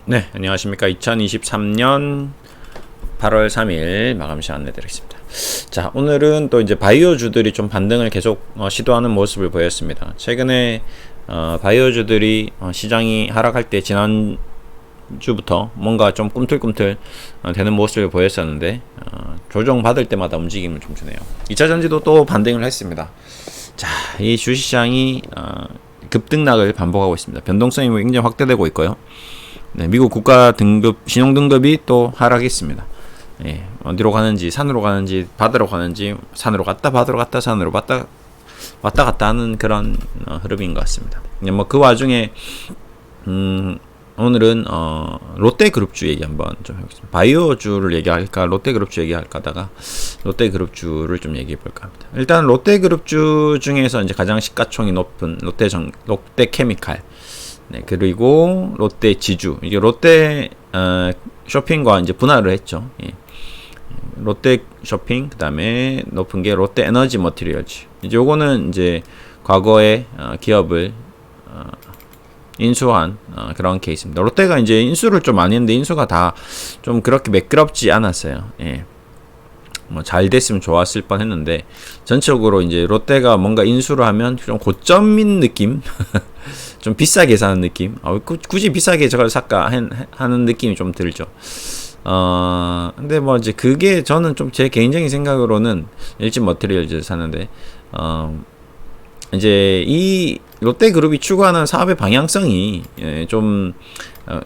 네, 안녕하십니까. 2023년 8월 3일 마감 시간 안내드리겠습니다. 자, 오늘은 또 이제 바이오주들이 좀 반등을 계속 시도하는 모습을 보였습니다. 최근에 바이오주들이 시장이 하락할 때 지난주부터 뭔가 좀 꿈틀꿈틀 되는 모습을 보였었는데 조정 받을 때마다 움직임을 좀 주네요. 2차전지도 또 반등을 했습니다. 자, 이 주식시장이 급등락을 반복하고 있습니다. 변동성이 굉장히 확대되고 있고요. 네, 미국 국가 등급 신용 등급이 또 하락했습니다. 예, 어디로 가는지, 산으로 가는지, 바다로 가는지, 산으로 갔다 바다로 갔다 산으로 왔다 갔다 하는 그런 흐름인 것 같습니다. 뭐 그 와중에 오늘은 롯데그룹주 얘기 한번 좀 해보겠습니다. 바이오주를 얘기할까, 롯데그룹주 얘기할까 하다가 롯데그룹주를 좀 얘기해 볼까 합니다. 일단 롯데그룹주 중에서 이제 가장 시가총이 높은 롯데케미칼, 네, 그리고 롯데 지주, 이게 롯데 쇼핑과 이제 분할을 했죠. 예. 롯데 쇼핑, 그다음에 높은 게 롯데 에너지 머티리얼즈. 이제 요거는 이제 과거에 기업을 인수한 그런 케이스입니다. 롯데가 이제 인수를 좀 많이 했는데 인수가 다 좀 그렇게 매끄럽지 않았어요. 예. 뭐 잘 됐으면 좋았을 뻔했는데 전체적으로 이제 롯데가 뭔가 인수를 하면 좀 고점인 느낌, 좀 비싸게 사는 느낌. 굳이 비싸게 저걸 살까 하는 느낌이 좀 들죠. 근데 뭐 이제 그게 저는 좀 제 개인적인 생각으로는 일진 머티리얼즈 사는데 이제 이 롯데그룹이 추구하는 사업의 방향성이 좀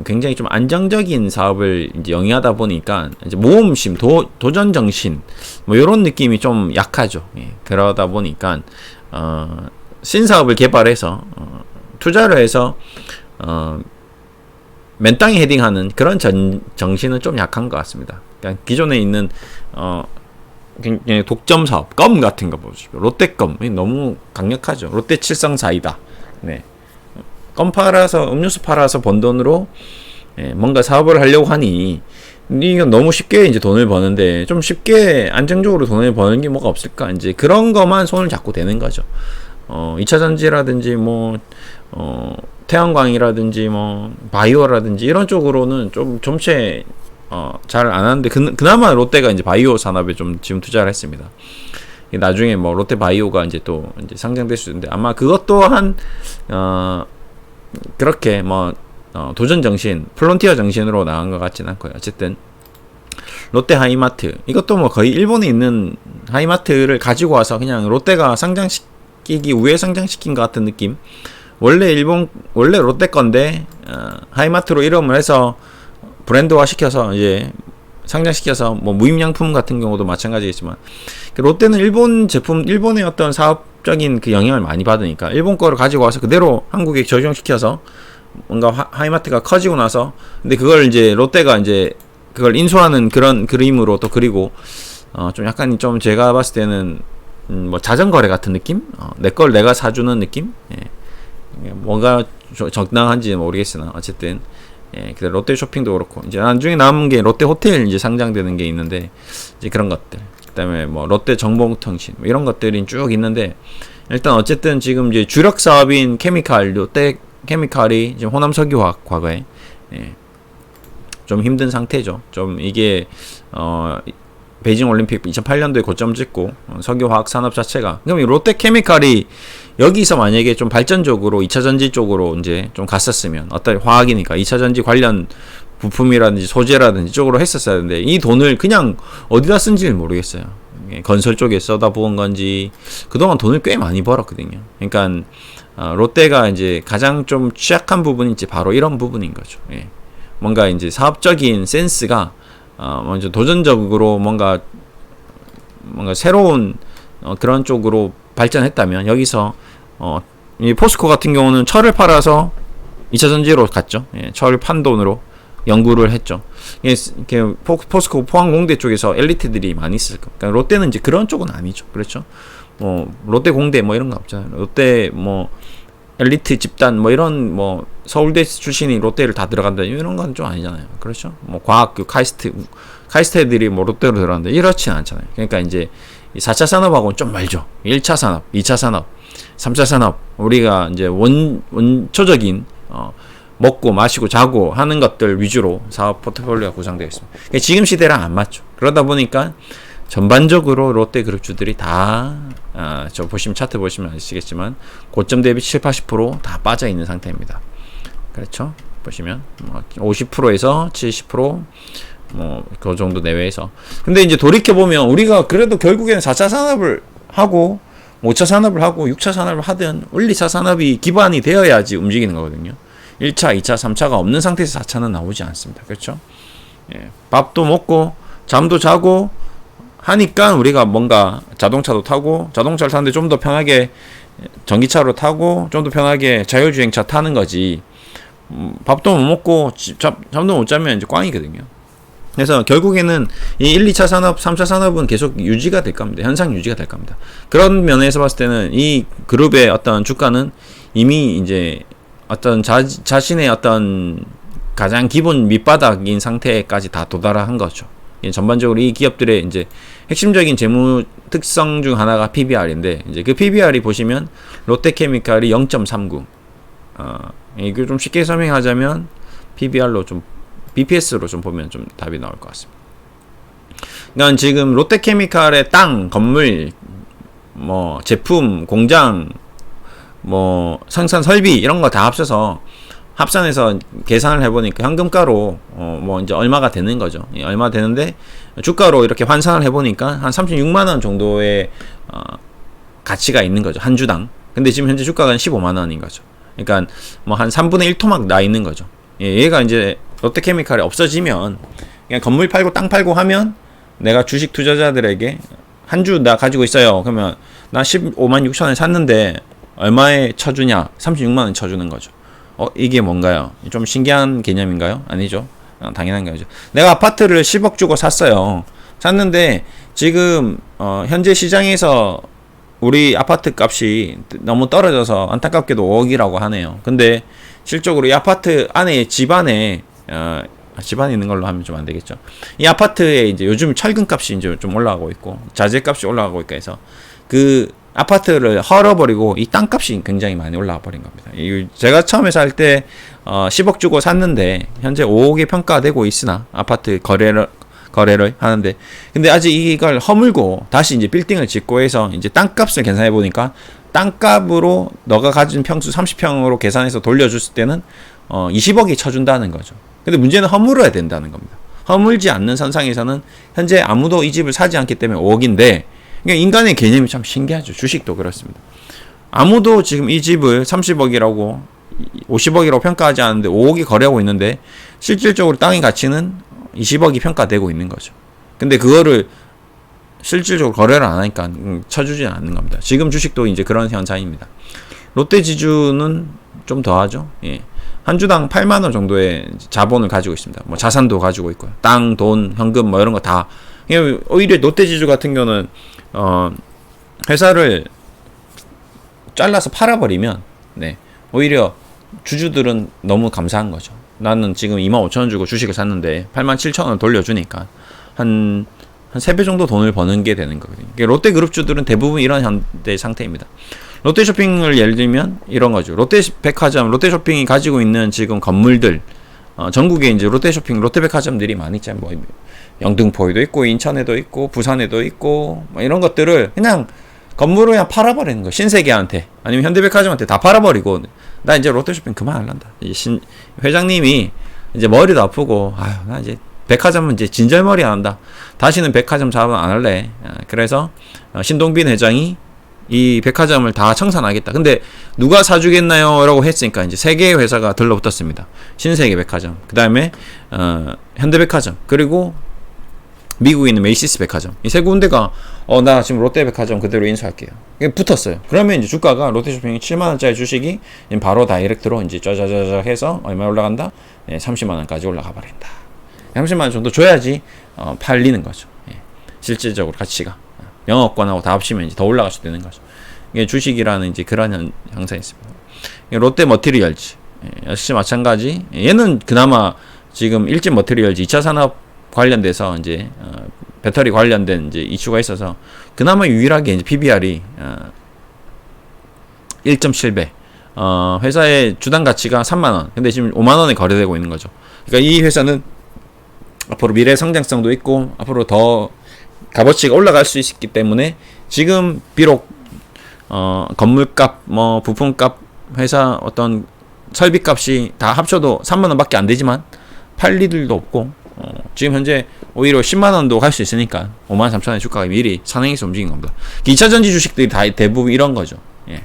굉장히 좀 안정적인 사업을 이제 영위하다 보니까 이제 모험심, 도전 정신 뭐 이런 느낌이 좀 약하죠. 예, 그러다 보니까 신사업을 개발해서 투자를 해서 맨 땅에 헤딩하는 그런 정신은 좀 약한 것 같습니다. 그러니까 기존에 있는 굉장히 독점 사업, 껌 같은 거 보시고 롯데껌 너무 강력하죠. 롯데 칠성사이다. 네. 껌 팔아서 음료수 팔아서 번 돈으로 뭔가 사업을 하려고 하니 이거 너무 쉽게 이제 돈을 버는데 좀 쉽게 안정적으로 돈을 버는 게 뭐가 없을까? 이제 그런 것만 손을 잡고 되는 거죠. 2차 전지라든지 뭐 태양광이라든지 뭐 바이오라든지 이런 쪽으로는 좀 점체 잘 안 하는데 그나마 롯데가 이제 바이오 산업에 좀 지금 투자를 했습니다. 나중에 뭐 롯데 바이오가 이제 또 이제 상장될 수 있는데 아마 그것 또한 그렇게 뭐 도전 정신, 플론티어 정신으로 나간 것 같지는 않고요. 어쨌든 롯데 하이마트 이것도 뭐 거의 일본에 있는 하이마트를 가지고 와서 그냥 롯데가 상장시키기 위해 상장시킨 것 같은 느낌. 원래 롯데 건데 하이마트로 이름을 해서 브랜드화 시켜서 이제 상장시켜서 뭐 무임양품 같은 경우도 마찬가지겠지만 롯데는 일본 제품, 일본의 어떤 사업적인 그 영향을 많이 받으니까 일본 거를 가지고 와서 그대로 한국에 적용시켜서 뭔가 하이마트가 커지고 나서 근데 그걸 이제 롯데가 이제 그걸 인수하는 그런 그림으로 또 그리고 좀 약간 좀 제가 봤을 때는 뭐 자전거래 같은 느낌? 내 걸 내가 사주는 느낌? 예. 뭐가 적당한지 모르겠으나 어쨌든 예, 롯데 쇼핑도 그렇고 이제 나중에 남은 게 롯데 호텔 이제 상장되는 게 있는데 이제 그런 것들 그다음에 뭐 롯데 정보통신 뭐 이런 것들이 쭉 있는데 일단 어쨌든 지금 이제 주력 사업인 케미칼 롯데 케미칼이 지금 호남석유화학 과거에 좀 힘든 상태죠. 좀 이게 베이징 올림픽 2008년도에 고점 찍고 석유화학 산업 자체가 그럼 롯데 케미칼이 여기서 만약에 좀 발전적으로 2차 전지 쪽으로 이제 좀 갔었으면 어떤 화학이니까 2차 전지 관련 부품이라든지 소재라든지 쪽으로 했었어야 하는데 이 돈을 그냥 어디다 쓴지를 모르겠어요. 건설 쪽에 써다 부은 건지 그동안 돈을 꽤 많이 벌었거든요. 그러니까 롯데가 이제 가장 좀 취약한 부분이 이제 바로 이런 부분인 거죠. 예. 뭔가 이제 사업적인 센스가 먼저 도전적으로 뭔가 새로운 그런 쪽으로 발전했다면 여기서 이 포스코 같은 경우는 철을 팔아서 2차 전지로 갔죠. 예, 철을 판 돈으로 연구를 했죠. 이게 포스코 포항공대 쪽에서 엘리트들이 많이 있을 거. 그러니까 롯데는 이제 그런 쪽은 아니죠. 그렇죠. 뭐 롯데 공대 뭐 이런 거 없잖아요. 롯데 뭐 엘리트 집단 뭐 이런 뭐 서울대 출신이 롯데를 다 들어간다 이런 건 좀 아니잖아요. 그렇죠? 뭐 과학교 카이스트 애들이 뭐 롯데로 들어간다 이렇진 않잖아요. 그러니까 이제 4차 산업하고는 좀 멀죠. 1차 산업, 2차 산업, 3차 산업 우리가 이제 원초적인 먹고 마시고 자고 하는 것들 위주로 사업 포트폴리오가 구성되어 있습니다. 지금 시대랑 안 맞죠. 그러다 보니까 전반적으로 롯데그룹주들이 다, 저 보시면 차트 보시면 아시겠지만 고점 대비 70-80% 다 빠져 있는 상태입니다. 그렇죠? 보시면 50%에서 70%, 그 정도 내외에서. 근데 이제 돌이켜 보면 우리가 그래도 결국에는 4차 산업을 하고 5차 산업을 하고 6차 산업을 하든 1, 2차 산업이 기반이 되어야지 움직이는 거거든요. 1차, 2차, 3차가 없는 상태에서 4차는 나오지 않습니다. 그렇죠? 예, 밥도 먹고 잠도 자고 하니까 우리가 뭔가 자동차도 타고, 자동차를 타는데 좀 더 편하게 전기차로 타고 좀 더 편하게 자율주행차 타는 거지. 밥도 못 먹고 잠도 못 자면 이제 꽝이거든요. 그래서 결국에는 이 1, 2차 산업, 3차 산업은 계속 유지가 될 겁니다. 현상 유지가 될 겁니다. 그런 면에서 봤을 때는 이 그룹의 어떤 주가는 이미 이제 어떤 자신의 어떤 가장 기본 밑바닥인 상태까지 다 도달한 거죠. 전반적으로 이 기업들의 이제 핵심적인 재무 특성 중 하나가 PBR인데, 이제 그 PBR이 보시면 롯데케미칼이 0.39. 이거 좀 쉽게 설명하자면 PBR로 좀 BPS로 좀 보면 좀 답이 나올 것 같습니다. 그러니까 지금 롯데케미칼의 땅, 건물, 제품, 공장, 생산 설비 이런 거 다 합쳐서 합산해서 계산을 해보니까 현금가로 이제 얼마가 되는 거죠. 얼마 되는데 주가로 이렇게 환산을 해보니까 한 36만 원 정도의 가치가 있는 거죠, 한 주당. 근데 지금 현재 주가가 15만 원인 거죠. 그러니까 한 3분의 1 토막 나 있는 거죠. 얘가 이제 롯데케미칼이 없어지면 그냥 건물 팔고 땅 팔고 하면 내가 주식 투자자들에게 한 주 나 가지고 있어요. 그러면 나 15만 6천 원에 샀는데 얼마에 쳐주냐? 36만 원 쳐주는 거죠. 이게 뭔가요? 좀 신기한 개념인가요? 아니죠. 당연한 거죠. 내가 아파트를 10억 주고 샀어요. 샀는데 지금 현재 시장에서 우리 아파트 값이 너무 떨어져서 안타깝게도 5억이라고 하네요. 근데 실적으로 이 아파트 안에 집안에 있는 걸로 하면 좀 안 되겠죠. 이 아파트에 이제 요즘 철근 값이 이제 좀 올라가고 있고 자재 값이 올라가고 있고 해서 그 아파트를 헐어버리고 이 땅값이 굉장히 많이 올라와 버린 겁니다. 제가 처음에 살 때 10억 주고 샀는데 현재 5억에 평가되고 있으나 아파트 거래를 하는데, 근데 아직 이걸 허물고 다시 이제 빌딩을 짓고 해서 이제 땅값을 계산해 보니까 땅값으로 너가 가진 평수 30평으로 계산해서 돌려줬을 때는 20억이 쳐준다는 거죠. 근데 문제는 허물어야 된다는 겁니다. 허물지 않는 선상에서는 현재 아무도 이 집을 사지 않기 때문에 5억인데, 그러니까 인간의 개념이 참 신기하죠. 주식도 그렇습니다. 아무도 지금 이 집을 30억이라고 50억이라고 평가하지 않는데 5억이 거래하고 있는데 실질적으로 땅의 가치는 20억이 평가되고 있는 거죠. 근데 그거를 실질적으로 거래를 안 하니까 쳐주지 않는 겁니다. 지금 주식도 이제 그런 현상입니다. 롯데지주는 좀 더하죠. 예. 한 주당 8만 원 정도의 자본을 가지고 있습니다. 자산도 가지고 있고요. 땅, 돈, 현금 이런 거 다. 오히려 롯데지주 같은 경우는 회사를 잘라서 팔아버리면 오히려 주주들은 너무 감사한 거죠. 나는 지금 25,000원 주고 주식을 샀는데 87,000원 돌려주니까 한 3배 정도 돈을 버는 게 되는 거거든요. 롯데그룹주들은 대부분 이런 현대 상태입니다. 롯데쇼핑을 예를 들면 이런 거죠. 롯데백화점, 롯데쇼핑이 가지고 있는 지금 건물들, 전국에 이제 롯데쇼핑, 롯데백화점들이 많이 있잖아요. 영등포에도 있고, 인천에도 있고, 부산에도 있고, 이런 것들을 그냥 건물을 그냥 팔아버리는 거. 신세계한테 아니면 현대백화점한테 다 팔아버리고, 나 이제 롯데쇼핑 그만할란다. 회장님이 이제 머리도 아프고, 나 이제 백화점은 이제 진절머리 안 한다. 다시는 백화점 사업은 안 할래. 그래서 신동빈 회장이 이 백화점을 다 청산하겠다. 근데 누가 사주겠나요? 라고 했으니까 이제 3개의 회사가 들러붙었습니다. 신세계백화점, 그 다음에 현대백화점, 그리고 미국에 있는 메이시스 백화점. 이 3군데가 나 지금 롯데백화점 그대로 인수할게요. 붙었어요. 그러면 이제 주가가 롯데쇼핑이 7만원짜리 주식이 바로 다이렉트로 이제 짜자자자 해서 얼마 올라간다? 30만원까지 올라가 버린다. 30만원 정도 줘야지 팔리는 거죠. 실질적으로 가치가 영업권하고 다 합치면 이제 더 올라갈 수 있는 거죠. 이게 주식이라는 이제 그런 형상이 있습니다. 롯데 머티리얼즈 역시 마찬가지. 얘는 그나마 지금 일진 머티리얼즈 2차 산업 관련돼서 이제 배터리 관련된 이제 이슈가 있어서 그나마 유일하게 이제 PBR이 1.7배. 회사의 주당 가치가 3만원. 근데 지금 5만원에 거래되고 있는 거죠. 그러니까 이 회사는 앞으로 미래 성장성도 있고, 앞으로 더 값어치가 올라갈 수 있기 때문에, 지금 비록, 건물값, 뭐, 부품값, 회사 어떤 설비값이 다 합쳐도 3만원 밖에 안 되지만, 팔 리들도 없고, 지금 현재 오히려 10만원도 갈 수 있으니까 53,000원의 주가가 미리 상행해서 움직인 겁니다. 2차전지 주식들이 다 대부분 이런 거죠. 예.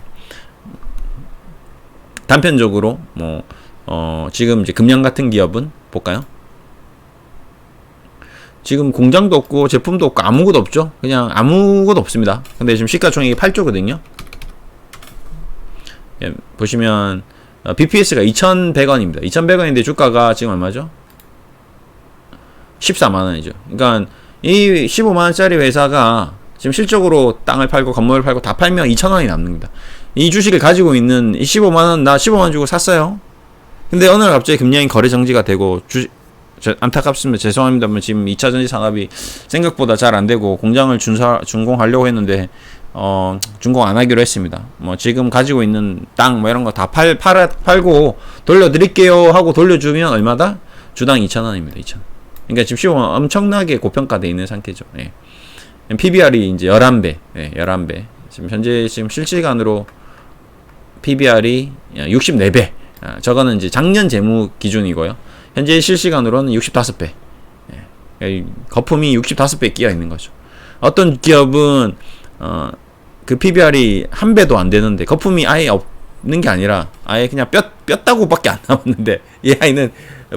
단편적으로 지금 이제 금양 같은 기업은 볼까요? 지금 공장도 없고 제품도 없고 아무것도 없죠. 그냥 아무것도 없습니다. 근데 지금 시가총액이 8조거든요. 예, 보시면 BPS가 2,100원입니다. 2,100원인데 주가가 지금 얼마죠? 14만원이죠. 그러니까 이 15만원짜리 회사가 지금 실적으로 땅을 팔고 건물을 팔고 다 팔면 2,000원이 남습니다. 이 주식을 가지고 있는 이 15만원, 나 15만원 주고 샀어요. 근데 어느 날 갑자기 금량이 거래 정지가 되고, 안타깝습니다. 죄송합니다만 지금 2차전지 산업이 생각보다 잘 안 되고, 공장을 준공하려고 했는데, 준공 안 하기로 했습니다. 뭐 지금 가지고 있는 땅 뭐 이런 거 다 팔고 돌려드릴게요 하고 돌려주면 얼마다? 주당 2,000원입니다. 2,000원. 그러니까 지금 15만 엄청나게 고평가되어 있는 상태죠. 예. PBR이 이제 11배. 예, 11배. 지금 현재 지금 실시간으로 PBR이 64배. 저거는 이제 작년 재무 기준이고요. 현재 실시간으로는 65배. 예. 거품이 65배 끼어 있는 거죠. 어떤 기업은 그 PBR이 1배도 안 되는데 거품이 아예 없는 게 아니라 아예 그냥 뼈다구밖에 안 남았는데, 이 아이는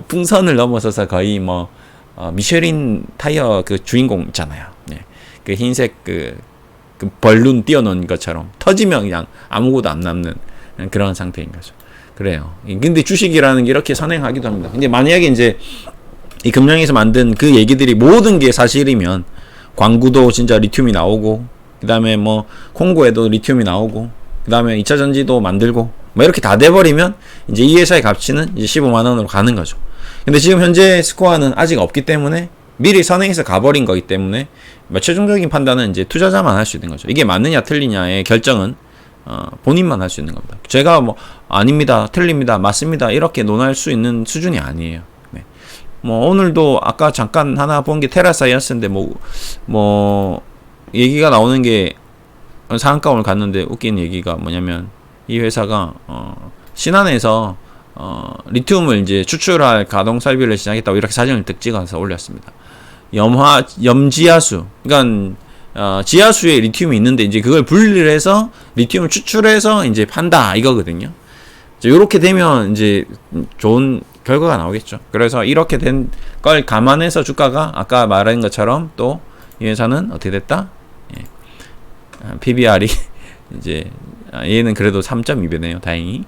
풍선을 넘어서서 거의 뭐 미쉐린 타이어 그 주인공 있잖아요. 네. 그 흰색 그 벌룬 띄워놓은 것처럼 터지면 그냥 아무것도 안 남는 그런 상태인 거죠. 그래요. 근데 주식이라는 게 이렇게 선행하기도 합니다. 근데 만약에 이제 이 금양에서 만든 그 얘기들이 모든 게 사실이면, 광구도 진짜 리튬이 나오고, 그 다음에 뭐 콩고에도 리튬이 나오고, 그 다음에 2차 전지도 만들고, 뭐 이렇게 다 돼버리면 이제 이 회사의 가치는 이제 15만원으로 가는 거죠. 근데 지금 현재 스코어는 아직 없기 때문에, 미리 선행해서 가버린 거기 때문에 최종적인 판단은 이제 투자자만 할 수 있는 거죠. 이게 맞느냐 틀리냐의 결정은 본인만 할 수 있는 겁니다. 제가 뭐 아닙니다, 틀립니다, 맞습니다 이렇게 논할 수 있는 수준이 아니에요. 네. 뭐 오늘도 아까 잠깐 하나 본 게 테라사이언스인데 뭐 얘기가 나오는 게, 상한가 오늘 갔는데 웃긴 얘기가 뭐냐면, 이 회사가 신안에서 리튬을 이제 추출할 가동 설비를 시작했다고 이렇게 사진을 뜩 찍어서 올렸습니다. 염지하수, 그러니까 지하수에 리튬이 있는데 이제 그걸 분리를 해서 리튬을 추출해서 이제 판다 이거거든요. 이렇게 되면 이제 좋은 결과가 나오겠죠. 그래서 이렇게 된 걸 감안해서 주가가 아까 말한 것처럼, 또 이 회사는 어떻게 됐다? 예. PBR이 이제 얘는 그래도 3.2배네요. 다행히.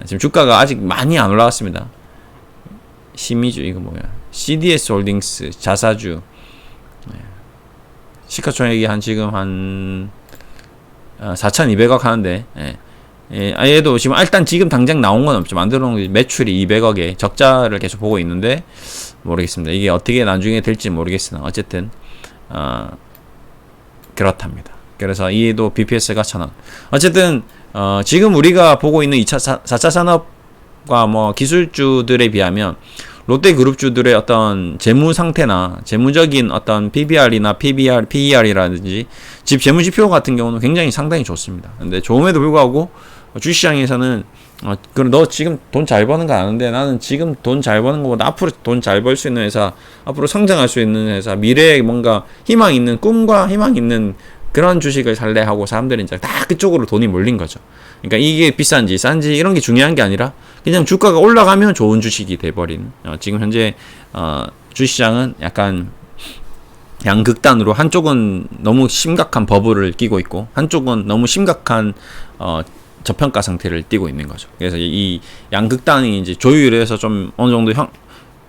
지금 주가가 아직 많이 안 올라갔습니다. 심의주 이거 뭐야? CDS 홀딩스 자사주. 시가총액이 지금 4,200억 하는데, 얘도 지금 일단 지금 당장 나온 건 없죠. 만들어 놓은 매출이 200억에 적자를 계속 보고 있는데, 모르겠습니다. 이게 어떻게 나중에 될지 모르겠으나 어쨌든 그렇답니다. 그래서 이에도 BPS가 1,000원. 어쨌든 지금 우리가 보고 있는 4차 산업과 뭐 기술주들에 비하면 롯데그룹주들의 어떤 재무 상태나 재무적인 어떤 PBR이나 PER이라든지 집 재무지표 같은 경우는 굉장히 상당히 좋습니다. 근데 좋음에도 불구하고 주식시장에서는 그럼 너 지금 돈 잘 버는 거 아는데, 나는 지금 돈 잘 버는 거보다 앞으로 돈 잘 벌 수 있는 회사, 앞으로 성장할 수 있는 회사, 미래에 뭔가 희망 있는, 꿈과 희망 있는 그런 주식을 살래 하고 사람들이 이제 다 그쪽으로 돈이 몰린 거죠. 그러니까 이게 비싼지 싼지 이런 게 중요한 게 아니라 그냥 주가가 올라가면 좋은 주식이 돼버린, 지금 현재 주식시장은 약간 양극단으로, 한쪽은 너무 심각한 버블을 끼고 있고 한쪽은 너무 심각한 저평가 상태를 띠고 있는 거죠. 그래서 이 양극단이 이제 조율해서 좀 어느 정도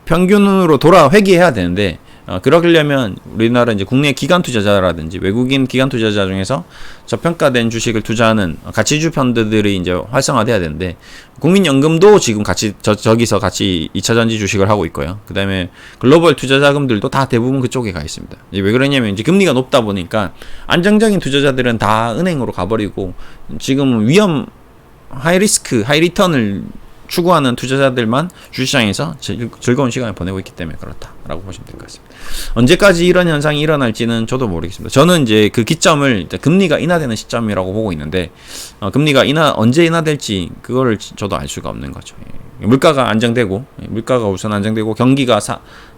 평균으로 회귀해야 되는데, 그러려면 우리나라 이제 국내 기관 투자자라든지 외국인 기관 투자자 중에서 저평가된 주식을 투자하는 가치주 펀드들이 이제 활성화돼야 되는데, 국민연금도 지금 저기서 같이 2차전지 주식을 하고 있고요. 그 다음에 글로벌 투자자금들도 다 대부분 그쪽에 가 있습니다. 이제 왜 그러냐면 이제 금리가 높다 보니까 안정적인 투자자들은 다 은행으로 가버리고, 지금 위험한 하이 리스크, 하이 리턴을 추구하는 투자자들만 주시장에서 즐거운 시간을 보내고 있기 때문에 그렇다라고 보시면 될 것 같습니다. 언제까지 이런 현상이 일어날지는 저도 모르겠습니다. 저는 이제 그 기점을 이제 금리가 인하되는 시점이라고 보고 있는데, 금리가 언제 인하될지 그거를 저도 알 수가 없는 거죠. 물가가 안정되고, 물가가 우선 안정되고 경기가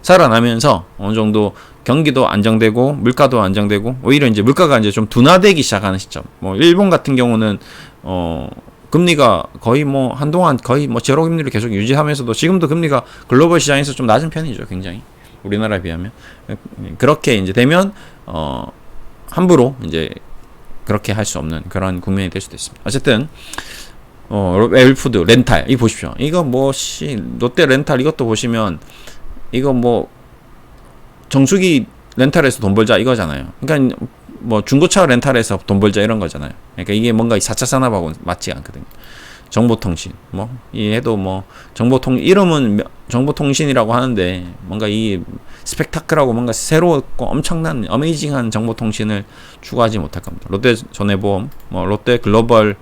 살아나면서 어느 정도 경기도 안정되고 물가도 안정되고, 오히려 이제 물가가 이제 좀 둔화되기 시작하는 시점. 뭐 일본 같은 경우는 금리가 거의 뭐 한동안 거의 뭐 제로 금리를 계속 유지하면서도 지금도 금리가 글로벌 시장에서 좀 낮은 편이죠. 굉장히 우리나라에 비하면. 그렇게 이제 되면 함부로 이제 그렇게 할 수 없는 그런 국면이 될 수도 있습니다. 어쨌든 웰푸드 렌탈 이 보십시오. 이거 뭐 롯데 렌탈 이것도 보시면 이거 뭐 정수기 렌탈에서 돈 벌자 이거잖아요. 그러니까 뭐 중고차 렌탈에서 돈 벌자 이런 거잖아요. 그러니까 이게 뭔가 4차 산업하고 맞지 않거든요. 정보통신 뭐 얘도 뭐 이름은 정보통신이라고 하는데 뭔가 이 스펙타클하고 뭔가 새로웠고 엄청난 어메이징한 정보통신을 추구하지 못할 겁니다. 롯데 손해보험, 뭐 롯데 글로벌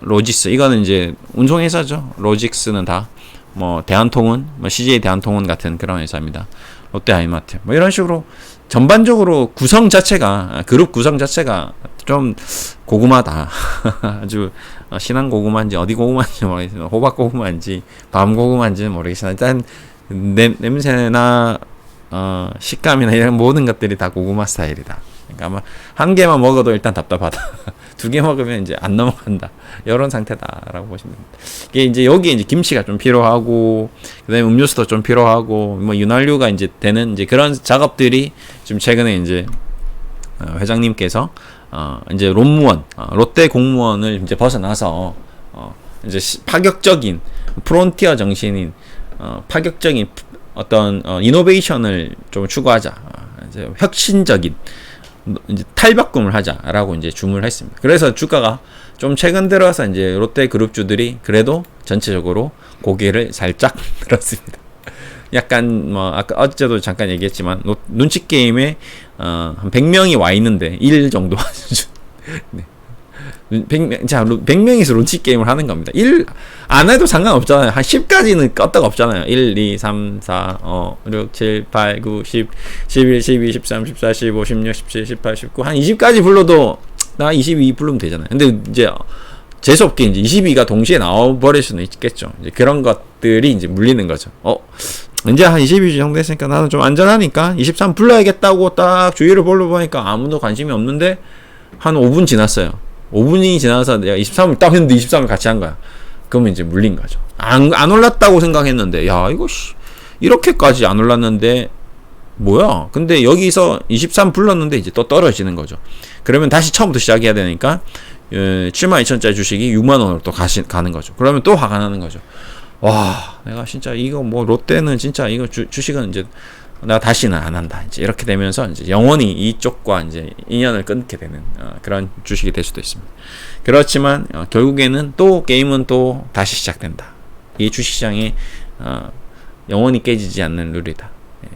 로직스 이거는 이제 운송회사죠. 로직스는 다 뭐 대한통운, 뭐 CJ 대한통운 같은 그런 회사입니다. 롯데 하이마트 뭐 이런 식으로 전반적으로 구성 자체가 그룹 구성 자체가 좀 고구마다. 아주 신한 고구마인지 어디 고구마인지 모르겠어요. 호박 고구마인지 밤 고구마인지는 모르겠어요. 일단 냄새나 식감이나 이런 모든 것들이 다 고구마 스타일이다. 그러니까 아마 한 개만 먹어도 일단 답답하다. 두 개 먹으면 이제 안 넘어간다. 이런 상태다라고 보시면 됩니다. 이게 이제 여기에 이제 김치가 좀 필요하고, 그다음에 음료수도 좀 필요하고, 뭐 윤활유가 이제 되는 이제 그런 작업들이 좀 최근에 이제 회장님께서 이제 롯데 공무원을 이제 벗어나서 이제 파격적인 프론티어 정신인 파격적인 어떤 이노베이션을 좀 추구하자. 이제 혁신적인 이제 탈바꿈을 하자라고 이제 주문을 했습니다. 그래서 주가가 좀 최근 들어서 이제 롯데 그룹주들이 그래도 전체적으로 고개를 살짝 들었습니다. 약간 뭐 아까 어제도 잠깐 얘기했지만 눈치 게임에 한 100명이 와 있는데 1 정도 수준. 네. 100명이서 눈치 게임을 하는 겁니다. 1 안 해도 상관없잖아요. 한 10까지는 껐다가 없잖아요. 1, 2, 3, 4, 6, 7, 8, 9, 10, 11, 12, 13, 14, 15, 16, 17, 18, 19, 한 20까지 불러도 나 22 부르면 되잖아요. 근데 이제 재수없게 이제 22가 동시에 나와버릴 수는 있겠죠. 이제 그런 것들이 이제 물리는 거죠. 이제 한 22 정도 했으니까 나는 좀 안전하니까 23 불러야겠다고 딱 주위를 보니까 아무도 관심이 없는데 한 5분 지났어요. 5분이 지나서 내가 23을 딱 했는데 23을 같이 한 거야. 그러면 이제 물린 거죠. 안 올랐다고 생각했는데, 야, 이거, 이렇게까지 안 올랐는데, 뭐야? 근데 여기서 23 불렀는데 이제 또 떨어지는 거죠. 그러면 다시 처음부터 시작해야 되니까, 72,000짜리 주식이 6만원으로 또 가는 거죠. 그러면 또 화가 나는 거죠. 와, 내가 진짜 이거 뭐, 롯데는 진짜 이거 주식은 이제, 나 다시는 안 한다. 이제 이렇게 되면서 이제 영원히 이쪽과 이제 인연을 끊게 되는 그런 주식이 될 수도 있습니다. 그렇지만 결국에는 또 게임은 또 다시 시작된다. 이 주식시장이 영원히 깨지지 않는 룰이다.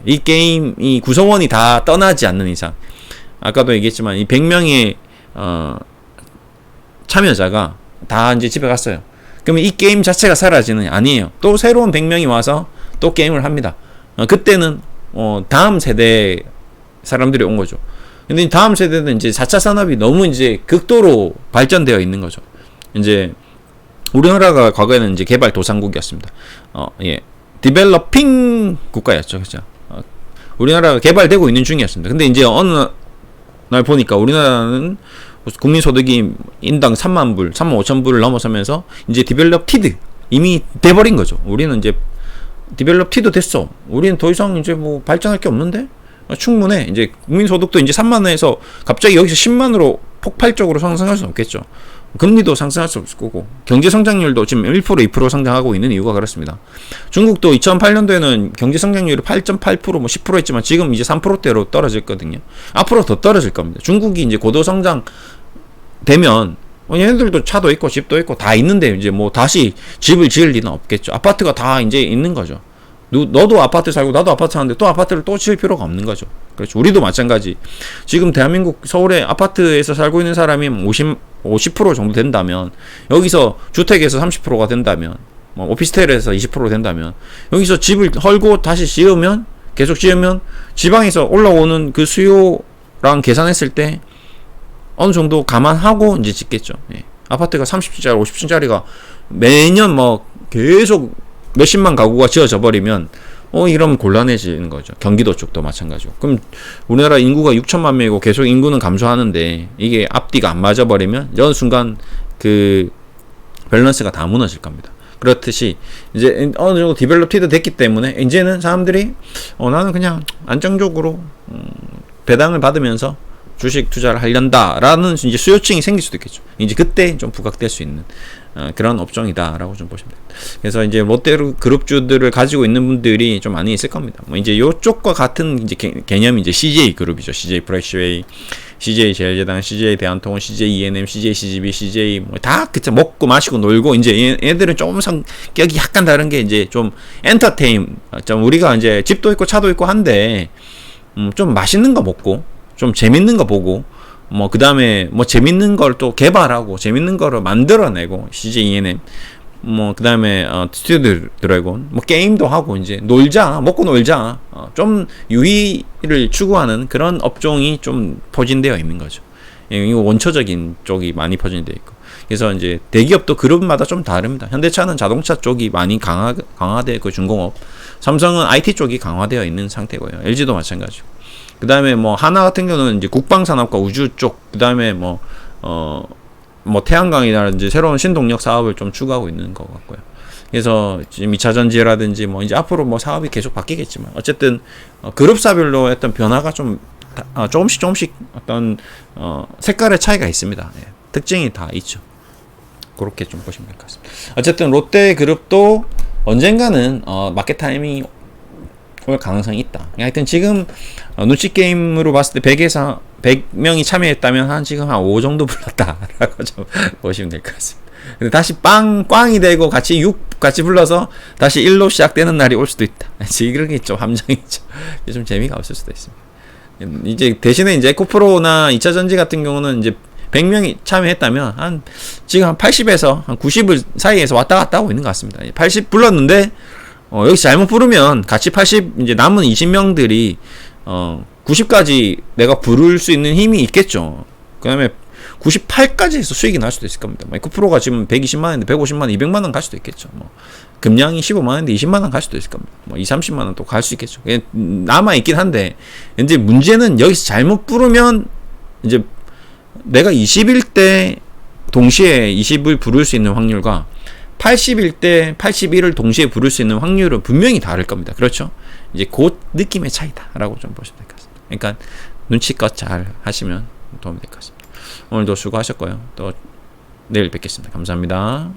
이 게임이 구성원이 다 떠나지 않는 이상, 아까도 얘기했지만 이 100명의 참여자가 다 이제 집에 갔어요. 그러면 이 게임 자체가 사라지는 아니에요. 또 새로운 100명이 와서 또 게임을 합니다. 그때는 다음 세대 사람들이 온 거죠. 근데 다음 세대는 이제 4차 산업이 너무 이제 극도로 발전되어 있는 거죠. 이제 우리나라가 과거에는 이제 개발 도상국이었습니다. 디벨로핑 국가였죠. 그죠? 우리나라가 개발되고 있는 중이었습니다. 근데 이제 어느 날 보니까 우리나라는 국민소득이 인당 3만 불, 3만 5천 불을 넘어서면서 이제 디벨롭티드 이미 돼버린 거죠. 우리는 이제 디벨롭티도 됐어. 우리는 더 이상 이제 뭐 발전할 게 없는데? 충분해. 이제 국민소득도 이제 3만원에서 갑자기 여기서 10만으로 폭발적으로 상승할 수는 없겠죠. 금리도 상승할 수 없을 거고, 경제성장률도 지금 1%, 2% 성장하고 있는 이유가 그렇습니다. 중국도 2008년도에는 경제성장률이 8.8%, 뭐 10% 했지만 지금 이제 3%대로 떨어졌거든요. 앞으로 더 떨어질 겁니다. 중국이 이제 고도성장 되면 얘네들도 차도 있고 집도 있고 다 있는데 이제 뭐 다시 집을 지을 리는 없겠죠. 아파트가 다 이제 있는 거죠. 너도 아파트 살고 나도 아파트 사는데 또 아파트를 또 지을 필요가 없는 거죠. 그렇죠. 우리도 마찬가지. 지금 대한민국 서울에 아파트에서 살고 있는 사람이 50% 정도 된다면, 여기서 주택에서 30%가 된다면, 뭐 오피스텔에서 20% 된다면, 여기서 집을 헐고 다시 지으면, 계속 지으면 지방에서 올라오는 그 수요랑 계산했을 때 어느 정도 감안하고 이제 짓겠죠. 예. 아파트가 30층짜리, 50층짜리가 매년 뭐 계속 몇십만 가구가 지어져 버리면 이러면 곤란해지는 거죠. 경기도 쪽도 마찬가지고. 그럼 우리나라 인구가 6천만 명이고 계속 인구는 감소하는데 이게 앞뒤가 안 맞아 버리면 어느 순간 그 밸런스가 다 무너질 겁니다. 그렇듯이 이제 어느 정도 디벨롭티드 됐기 때문에 이제는 사람들이 나는 그냥 안정적으로 배당을 받으면서 주식 투자를 하련다라는 이제 수요층이 생길 수도 있겠죠. 이제 그때 좀 부각될 수 있는 그런 업종이다라고 좀 보시면 됩니다. 그래서 이제 롯데그룹주들을 가지고 있는 분들이 좀 많이 있을 겁니다. 뭐 이제 요쪽과 같은 이제 개념이 이제 CJ 그룹이죠. CJ 프레시웨이, CJ 제일제당, CJ 대한통운, CJ E&M, CJ CGV, CJ 뭐 다 그쵸 먹고 마시고 놀고 이제 얘들은 좀 성격이 약간 다른 게 이제 좀 엔터테인, 좀 우리가 이제 집도 있고 차도 있고 한데 좀 맛있는 거 먹고 좀 재밌는 거 보고 뭐 그 다음에 뭐 재밌는 걸 또 개발하고 재밌는 거를 만들어내고 CJ E&M 뭐 그 다음에 스튜디오 드래곤 뭐 게임도 하고 이제 놀자 먹고 놀자 좀 유의를 추구하는 그런 업종이 좀 포진되어 있는 거죠. 이거 원초적인 쪽이 많이 포진되어 있고 그래서 이제 대기업도 그룹마다 좀 다릅니다. 현대차는 자동차 쪽이 많이 강화되어 있고 중공업, 삼성은 IT 쪽이 강화되어 있는 상태고요. LG도 마찬가지고. 그 다음에 뭐 하나 같은 경우는 이제 국방산업과 우주 쪽, 그 다음에 뭐 태양광이라든지 새로운 신동력 사업을 좀 추구하고 있는 것 같고요. 그래서 지금 2차 전지라든지 뭐 이제 앞으로 뭐 사업이 계속 바뀌겠지만 어쨌든 그룹사별로 어떤 변화가 좀 조금씩 어떤 색깔의 차이가 있습니다. 예, 특징이 다 있죠. 그렇게 좀 보시면 될 것 같습니다. 어쨌든 롯데그룹도 언젠가는 마켓 타이밍이 올 가능성이 있다. 하여튼 지금 눈치 게임으로 봤을 때 100명이 참여했다면 한 지금 한 5 정도 불렀다라고 좀 보시면 될 것 같습니다. 근데 다시 꽝이 되고 같이 불러서 다시 1로 시작되는 날이 올 수도 있다. 이런 게 좀 함정이죠. 좀 재미가 없을 수도 있습니다. 이제 대신에 이제 에코프로나 2차 전지 같은 경우는 이제 100명이 참여했다면 지금 한 80에서 한 90을 사이에서 왔다 갔다 하고 있는 것 같습니다. 80 불렀는데 여기서 잘못 부르면 같이 80 이제 남은 20명들이 90까지 내가 부를 수 있는 힘이 있겠죠. 그다음에 98까지 해서 수익이 날 수도 있을 겁니다. 에코프로가 지금 120만 원인데 150만 원, 200만 원 갈 수도 있겠죠. 뭐 금량이 15만 원인데 20만 원 갈 수도 있을 겁니다. 뭐 2, 30만 원 또 갈 수 있겠죠. 남아 있긴 한데 이제 문제는 여기서 잘못 부르면 이제 내가 20일 때 동시에 20을 부를 수 있는 확률과 80일 때 81을 동시에 부를 수 있는 확률은 분명히 다를 겁니다. 그렇죠? 이제 그 느낌의 차이다라고 좀 보시면 될 것 같습니다. 그러니까 눈치껏 잘 하시면 도움이 될 것 같습니다. 오늘도 수고하셨고요. 또 내일 뵙겠습니다. 감사합니다.